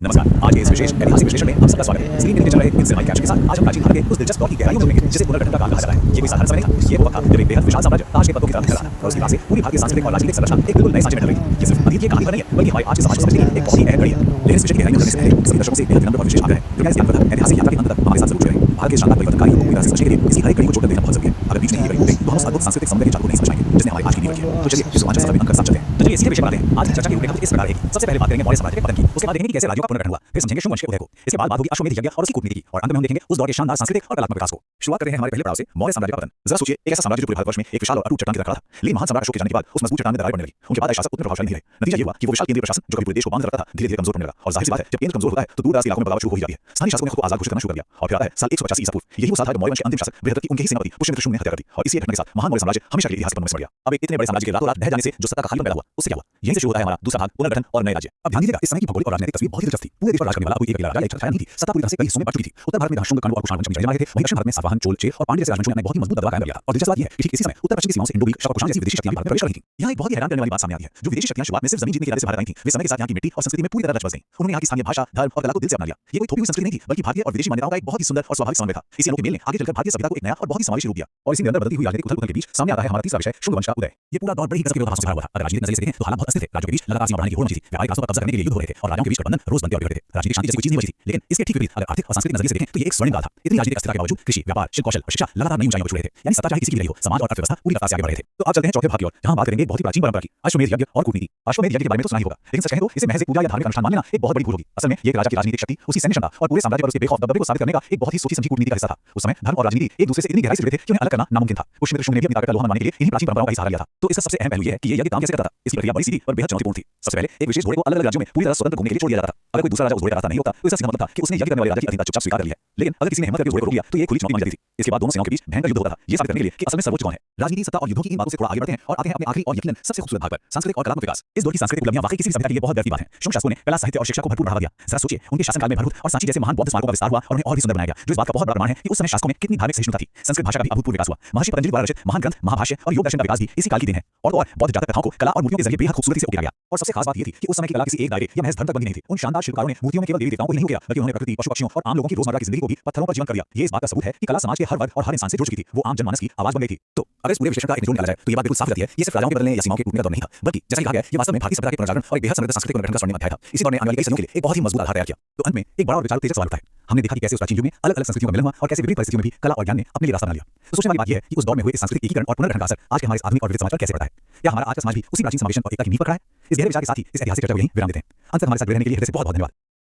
नमस्कार। आज के इस विशेष ऐतिहासिक विश्लेषण में आप सबका स्वागत है। स्क्रीन के नीचे चल रहे इन सिनेमाई कैप्शन के साथ आज हम प्राचीन भारत के उस दिलचस्प दौर की गहराइयों में उतरेंगे जिसे पुनर्गठन का काल कहा जाता है। ये कोई साधारण समय नहीं था। ये वो वक्त था जब एक बेहद विशाल साम्राज्य ताश के पत्तों की तरह बिखर रहा था और उसके बाद से पूरी भारतीय सांस्कृतिक और राजनीतिक संरचना एक बिल्कुल नए सांचे में ढल रही। ये सिर्फ अतीत की कहानी नहीं है बल्कि हमारे आज के समाज को समझने की एक बहुत ही अहम कड़ी है। लेकिन इस विषय की गहराइयों में उतरने से पहले सभी दर्शकों से बेहद विनम्र और विशेष आग्रह है। कृपया इस यात्रा ऐतिहासिक यात्रा के अंत तक हमारे साथ जरूर जुड़े रहें। भारत के शानदार परिवर्तनकारी को पूरी तरह से समझने के लिए इसकी हर एक कड़ी को जोड़कर देखना बहुत जरूरी है। अगर बीच में ही कड़ी तो हम उस अद्भुत सांस्कृतिक समुद्र के जाल को नहीं समझ पाएंगे जिसने हमारी आज की नींव रखी है। तो चलिए इस रोमांचक सफर में अंक साथ चलते हैं। तो चलिए इसी विषय पर आते हैं। आज की चर्चा की रूपरेखा कुछ इस प्रकार है। सबसे पहले बात करेंगे मौर्य साम्राज्य के पतन की, उसके बाद देखेंगे कि कैसे राज्यों का पुनर्गठन हुआ, फिर समझेंगे शुंग वंश के उदय को, इसके बाद बात होगी अश्वमेध यज्ञ और उसकी कूटनीति की, और अंत में हम देखेंगे उस दौर के शानदार सांस्कृतिक और कलात्मक विकास को। शुरुआत करते हैं हमारे पहले पड़ाव से, मौर्य साम्राज्य का पतन। जरा सोचिए, एक ऐसा साम्राज्य जो पूरे भारतवर्ष में एक विशाल और अटूट चट्टान की तरह खड़ा था, लेकिन महान सम्राट अशोक के जाने के बाद उस मजबूत चट्टान में दरार पड़ने लगी। उनके बाद शासक उतने प्रभावशाली नहीं रहे। नतीजा ये हुआ कि वो विशाल केंद्रीय प्रशासन जो कभी पूरे देश को बांध रखता था धीरे धीरे कमजोर पड़ने लगा। और जाहिर सी बात है, जब केंद्र कमजोर होता है तो दूर दराज के इलाकों में बगावत शुरू हो ही जाती है। स्थानीय शासकों ने खुद को आजाद घोषित करना शुरू कर दिया। और फिर आता है साल 185 ईसा पूर्व। यही वो साल था जब मौर्य वंश के अंतिम शासक बृहस्पति उनके ही सेनापति पुष्यमित्र शुंग ने हत्या कर दी। और इसी घटना के साथ महान मौर्य साम्राज्य हमेशा के लिए इतिहास के पन्नों में सिमट गया। अब एक इतने बड़े साम्राज्य के रातों रात ढह जाने से जो सत्ता का खालीपन पैदा हुआ, उससे क्या हुआ? यहीं से शुरू होता है हमारा दूसरा भाग, पुनर्गठन और नए राज्य। अब ध्यान दीजिएगा, इस समय की भौगोलिक और राजनीतिक तस्वीर बहुत ही दिलचस्प थी। पूरे देश पर राज करने वाला कोई एक अकेला राजा या एक छाया नहीं थी। सत्ता पूरी तरह से कई हिस्सों में बंट चुकी थी। उत्तर भारत में जहां शुंग, कण्व और कुषाण वंश जमाए थे, वहीं दक्षिण भारत में सातवाहन, चोल, चेर और पांड्य जैसे राजवंशों ने अपना बहुत ही मजबूत दबदबा कायम कर लिया था। और दिलचस्प बात यह है कि ठीक इसी समय उत्तर पश्चिम की सीमाओं से इंडो ग्रीक, शक और कुषाण जैसी विदेशी शक्तियां भी भारत में प्रवेश कर रही थीं। यहाँ एक बहुत ही हैरान करने वाली बात सामने आती है। जो विदेशी शक्तियां शुरुआत में सिर्फ जमीन जीतने के इरादे से भारत आई थीं, वे समय के साथ यहाँ की मिट्टी और संस्कृति में पूरी तरह रच बस गईं। उन्होंने यहाँ की स्थानीय भाषा, धर्म और कला को दिल से अपना लिया। ये कोई थोपी हुई संस्कृति नहीं थी, बल्कि भारतीय और विदेशी मान्यताओं का एक बहुत ही सुंदर और स्वाभाविक समन्वय था। इसी अनोखे मेल ने आगे चलकर भारतीय सभ्यता को एक नया और बहुत ही समावेशी रूप दिया। और इसी निरंतर बदलती हुई राजनीतिक उथल-पुथल के बीच सामने आता है हमारा तीसरा विषय, शुंग वंश का उदय। ये पूरा दौर बड़ी ही कसक के विरोधाभासों से भरा हुआ था। अगर राजनीतिक नजरिए से देखें तो हालात बहुत अस्थिर थे। राज्यों के बीच लगातार सीमा बढ़ाने की होड़ मची थी। व्यापारिक रास्तों पर कब्जा करने के लिए युद्ध हो रहे थे और राज्यों के बीच गठबंधन रोज बनते और बिगड़ते थे। राजनीतिक शांति जैसी कोई चीज नहीं बची थी। लेकिन इसके ठीक विपरीत अगर आर्थिक और सांस्कृतिक नजरिए से देखें तो ये एक स्वर्णिम काल था। इतनी राजनीतिक अस्थिरता के बावजूद कृषि, व्यापार, शिल्प कौशल और शिक्षा लगातार नई ऊंचाइयों पर छू रहे थे। यानी सत्ता चाहे किसी की भी रही हो, समाज और अर्थव्यवस्था पूरी रफ्तार से आगे बढ़ रहे थे। तो अब चलते हैं चौथे भाग की ओर, जहां बात करेंगे बहुत ही प्राचीन परंपरा की, अश्वमेध यज्ञ और कूटनीति। अश्वमेध यज्ञ के बारे में तो सुना ही होगा, लेकिन सच कहें तो इसे महज एक पूजा या धार्मिक अनुष्ठान मान लेना एक बहुत बड़ी भूल होगी। असल में ये एक राजा की राजनीतिक शक्ति, उसकी सैन्य क्षमता और पूरे साम्राज्य पर उसके बेखौफ दबदबे को साबित करने का एक बहुत ही सोची समझी कूटनीति का हिस्सा था। उस समय धर्म और राजनीति एक दूसरे से इतनी गहराई से जुड़े थे कि उन्हें अलग करना नामुमकिन था। पुष्यमित्र शुंग ने भी अपनी ताकत का लोहा मनवाने के लिए इन्हीं प्राचीन परंपराओं का ही सहारा लिया था। तो इसका सबसे अहम पहलू ये है कि ये यज्ञ काम कैसे करता था। इसकी प्रक्रिया बड़ी सीधी और बेहद चुनौतीपूर्ण थी। सबसे पहले एक विशेष घोड़े को अलग-अलग राज्यों में पूरी तरह स्वतंत्र घूमने के लिए छोड़ दिया जाता था। अगर कोई दूसरा राजा उस घोड़े का रास्ता नहीं होता तो इसका सीधा मतलब था कि उसने यज्ञ करने वाले राजा की अधीनता चुपचाप स्वीकार कर ली है। लेकिन अगर किसी ने हिम्मत करके उस घोड़े को रोक लिया तो ये खुली चुनौती बन जाती थी। इसके बाद दोनों सेनाओं के बीच भयंकर युद्ध होता था, ये साबित करने के लिए कि असल में सर्वोच्च कौन है। राजनीति, सत्ता और युद्धों की इन बातों से थोड़ा आगे बढ़ते हैं और आते हैं अपने आखिरी और यकीनन सबसे खूबसूरत भाग पर, सांस्कृतिक और कलात्मक विकास। इस दौर की सांस्कृतिक उपलब्धियां वाकई किसी भी सभ्यता के लिए बहुत व्यर्थ बात है। शुंग शासकों ने कला, साहित्य और शिक्षा को भरपूर बढ़ावा दिया। जरा सोचिए, उनके शासनकाल में भरपूर और सांची जैसे महान बौद्ध स्मारकों का विस्तार हुआ और उन्हें और भी सुंदर बनाया गया, जो इस बात का बहुत बड़ा प्रमाण है कि उस समय शासकों में कितनी धार्मिक सहिष्णुता थी। संस्कृत भाषा का भी अभूतपूर्व विकास हुआ। महर्षि पतंजलि द्वारा रचित महान ग्रंथ महाभाष्य और योग दर्शन का विकास भी इसी काल की देन है। और तो और बौद्ध जातक कथाओं को कला और मूर्तियों के जरिए बेहद खूबसूरती से उकेरा गया। और सबसे खास बात ये थी कि उस समय की कला किसी एक दायरे या महज धर्म तक बंधी नहीं थी। उन शानदार शिल्पकारों ने मूर्तियों में केवल देवी देवताओं को ही नहीं उकेरा, बल्कि उन्होंने प्रकृति, पशु पक्षियों और आम लोगों की रोजमर्रा की जिंदगी को भी पत्थरों पर जीवन कर दिया। ये इस बात का सबूत है कि कला समाज के हर वर्ग और हर इंसान से जुड़ चुकी थी। वो आम जनमानस की आवाज बन गई थी। तो अगर इस पूरे विश्लेषण का एक निचोड़ निकाला जाए तो ये बात बिल्कुल साफ रहती है, ये सिर्फ राजाओं के बदलने या सीमाओं के टूटने का दौर नहीं था, बल्कि जैसा कि कहा गया ये वास्तव में भारतीय सभ्यता के पुनर्जागरण और एक बेहद समृद्ध सांस्कृतिक पुनर्गठन का स्वर्णिम अध्याय था। इसी दौर ने आने वाली कई सदियों के लिए एक बहुत ही मजबूत आधार तैयार किया। तो अंत में एक बड़ा और विचार तेज सवाल उठता है। हमने देखा कि कैसे उस प्राचीन युग में अलग-अलग संस्कृतियों का मिलन हुआ और कैसे विभिन्न परिस्थितियों में भी कला और ज्ञान ने अपने लिए रास्ता बना लिया। तो सोचने वाली बात यह है कि उस दौर में हुए इस सांस्कृतिक एकीकरण और पुनर्गठन का असर आज के हमारे आधुनिक और विविध समाज पर कैसे पड़ता है। क्या हमारा आज का समाज भी उसी प्राचीन समावेशन और एकता की नींव पर खड़ा है? इस गहरे विचार के साथ ही इस ऐतिहासिक चर्चा को यहीं विराम देते हैं। अंत तक हमारे साथ जुड़े रहने के लिए हृदय से बहुत बहुत धन्यवाद।